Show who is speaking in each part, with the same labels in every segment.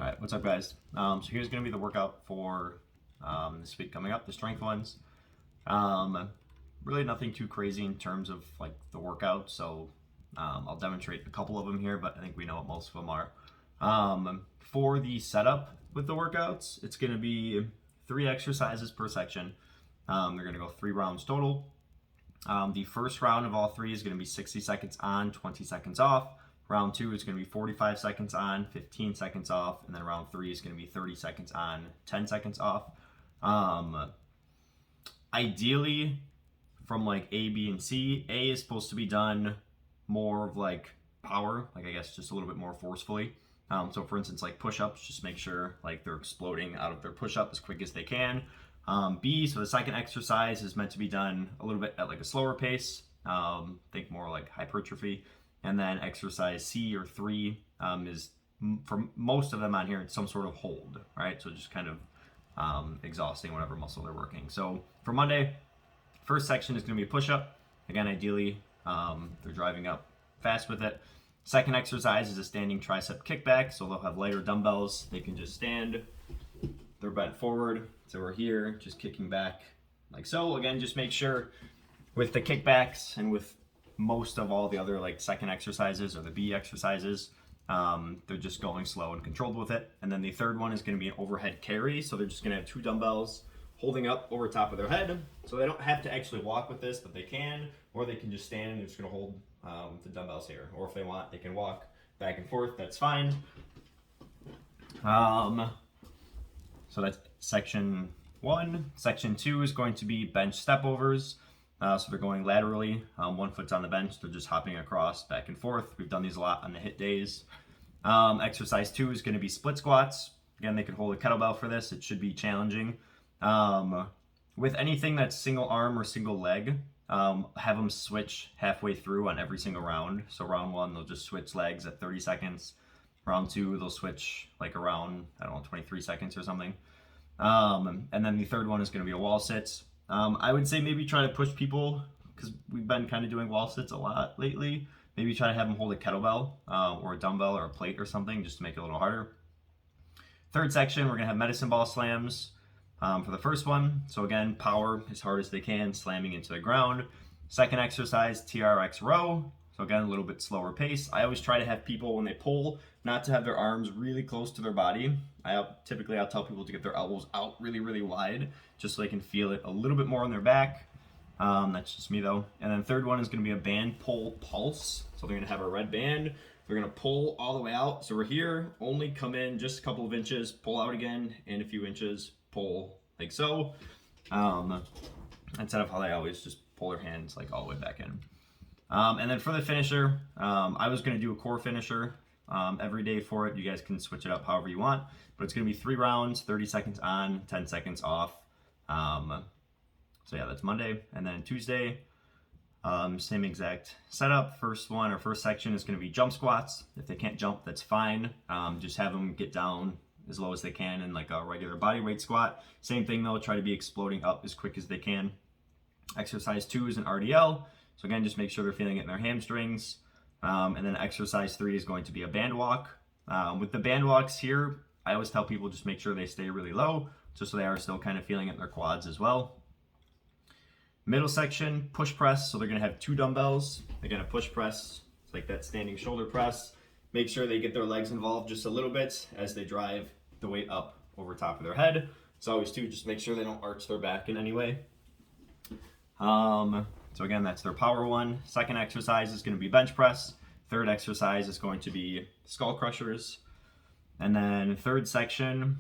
Speaker 1: All right, what's up, guys? So here's going to be the workout for this week coming up, the strength ones. Really nothing too crazy in terms of like the workout, so I'll demonstrate a couple of them here, but I think we know what most of them are. For the setup with the workouts, it's going to be 3 exercises per section. They're going to go 3 rounds total. The first round of all 3 is going to be 60 seconds on, 20 seconds off. Round 2 is going to be 45 seconds on, 15 seconds off, and then round 3 is going to be 30 seconds on, 10 seconds off. Ideally, from like A, B, and C, A is supposed to be done more of like power, like I guess just a little bit more forcefully. So for instance, like push-ups, just make sure like they're exploding out of their push-up as quick as they can. B, so the second exercise is meant to be done a little bit at like a slower pace. Think more like hypertrophy. And then exercise C or 3 is, for most of them on here, it's some sort of hold, right? So just kind of exhausting whatever muscle they're working. So for Monday, first section is going to be a push-up. Again, ideally, they're driving up fast with it. Second exercise is a standing tricep kickback. So they'll have lighter dumbbells. They can just stand. They're bent forward. So we're here, just kicking back like so. Again, just make sure with the kickbacks and with most of all the other like second exercises or the B exercises, they're just going slow and controlled with it. And then the third one is going to be an overhead carry. So they're just going to have 2 dumbbells holding up over top of their head. So they don't have to actually walk with this, but they can, or they can just stand and they're just going to hold the dumbbells here. Or if they want, they can walk back and forth. That's fine. So that's section 1. Section 2 is going to be bench step overs. So they're going laterally, 1 foot's on the bench, they're just hopping across back and forth. We've done these a lot on the HIIT days. Exercise 2 is going to be split squats. Again, they can hold a kettlebell for this. It should be challenging. With anything that's single arm or single leg, have them switch halfway through on every single round. So round 1, they'll just switch legs at 30 seconds. Round 2, they'll switch like around, 23 seconds or something. And then the third one is going to be a wall sit. I would say maybe try to push people, because we've been kind of doing wall sits a lot lately. Maybe try to have them hold a kettlebell or a dumbbell or a plate or something just to make it a little harder. Third section, we're going to have medicine ball slams for the first one. So again, power as hard as they can, slamming into the ground. Second exercise, TRX row. So again, a little bit slower pace. I always try to have people, when they pull, not to have their arms really close to their body. I'll tell people to get their elbows out really, really wide, just so they can feel it a little bit more on their back. That's just me though. And then third one is going to be a band pull pulse. So they're going to have a red band. They're going to pull all the way out. So we're here, only come in just a couple of inches, pull out again, and a few inches, pull like so. Instead of how they always just pull their hands like all the way back in. And then for the finisher, I was going to do a core finisher every day for it. You guys can switch it up however you want, but it's going to be 3 rounds, 30 seconds on, 10 seconds off. So yeah, that's Monday. And then Tuesday, same exact setup. First section is going to be jump squats. If they can't jump, that's fine. Just have them get down as low as they can in like a regular body weight squat. Same thing though, try to be exploding up as quick as they can. Exercise 2 is an RDL. So again, just make sure they're feeling it in their hamstrings. And then exercise 3 is going to be a band walk. With the band walks here, I always tell people just make sure they stay really low, just so they are still kind of feeling it in their quads as well. Middle section, push press. So they're going to have 2 dumbbells. Again, a push press, it's like that standing shoulder press. Make sure they get their legs involved just a little bit as they drive the weight up over top of their head. It's always just make sure they don't arch their back in any way. So again, that's their power one. Second exercise is going to be bench press. Third exercise is going to be skull crushers. And then third section,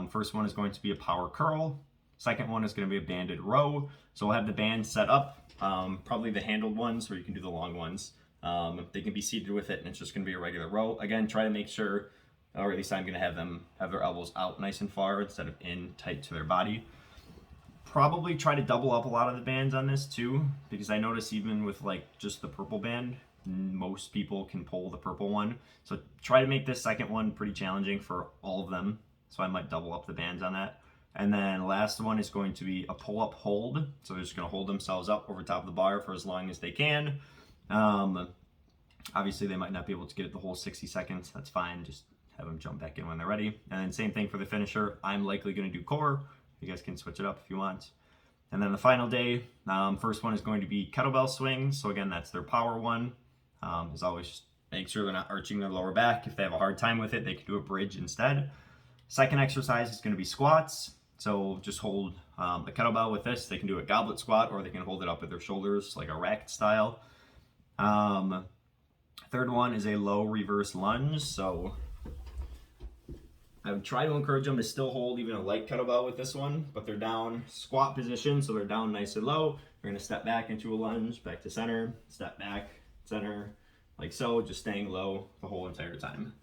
Speaker 1: first one is going to be a power curl. Second one is going to be a banded row. So we'll have the band set up, probably the handled ones, or you can do the long ones. They can be seated with it, and it's just going to be a regular row. Again, try to make sure, or at least I'm going to have them have their elbows out nice and far instead of in tight to their body. Probably try to double up a lot of the bands on this too, because I notice even with like just the purple band, most people can pull the purple one. So try to make this second one pretty challenging for all of them. So I might double up the bands on that. And then last one is going to be a pull-up hold. So they're just going to hold themselves up over top of the bar for as long as they can. Obviously they might not be able to get it the whole 60 seconds. That's fine. Just have them jump back in when they're ready. And then same thing for the finisher. I'm likely going to do core. You guys can switch it up if you want. And then the final day, first one is going to be kettlebell swings. So again, that's their power one. As always, just make sure they're not arching their lower back. If they have a hard time with it, they can do a bridge instead. Second exercise is going to be squats. So just hold a kettlebell with this. They can do a goblet squat, or they can hold it up with their shoulders like a racket style. Third one is a low reverse lunge. So I would try to encourage them to still hold even a light kettlebell with this one, but they're down squat position, so they're down nice and low. They're going to step back into a lunge, back to center, step back, center, like so, just staying low the whole entire time.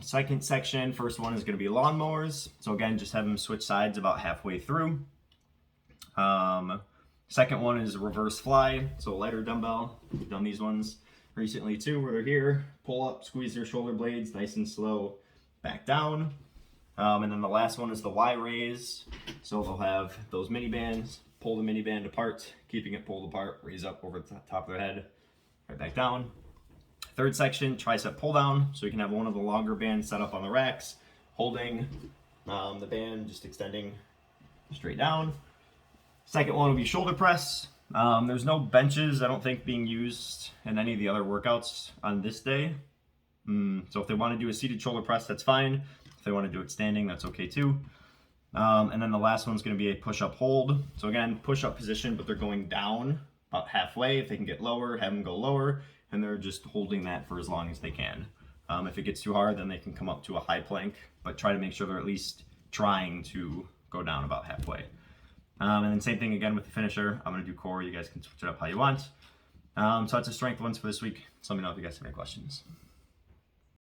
Speaker 1: Second section, first one is going to be lawnmowers. So again, just have them switch sides about halfway through. Second one is reverse fly, so a lighter dumbbell. We've done these ones recently too, where they're here, pull up, squeeze their shoulder blades nice and slow, back down. And then the last one is the Y raise. So they'll have those mini bands, pull the mini band apart, keeping it pulled apart, raise up over the top of their head, right back down. Third section, tricep pull down. So you can have one of the longer bands set up on the racks, holding the band, just extending straight down. Second one will be shoulder press. There's no benches, I don't think, being used in any of the other workouts on this day. So if they want to do a seated shoulder press, that's fine. If they want to do it standing, that's okay too. And then the last one's going to be a push-up hold. So again, push-up position, but they're going down about halfway. If they can get lower, have them go lower, and they're just holding that for as long as they can. If it gets too hard, then they can come up to a high plank, but try to make sure they're at least trying to go down about halfway. And then same thing again with the finisher. I'm going to do core. You guys can switch it up how you want. So that's the strength ones for this week. So let me know if you guys have any questions.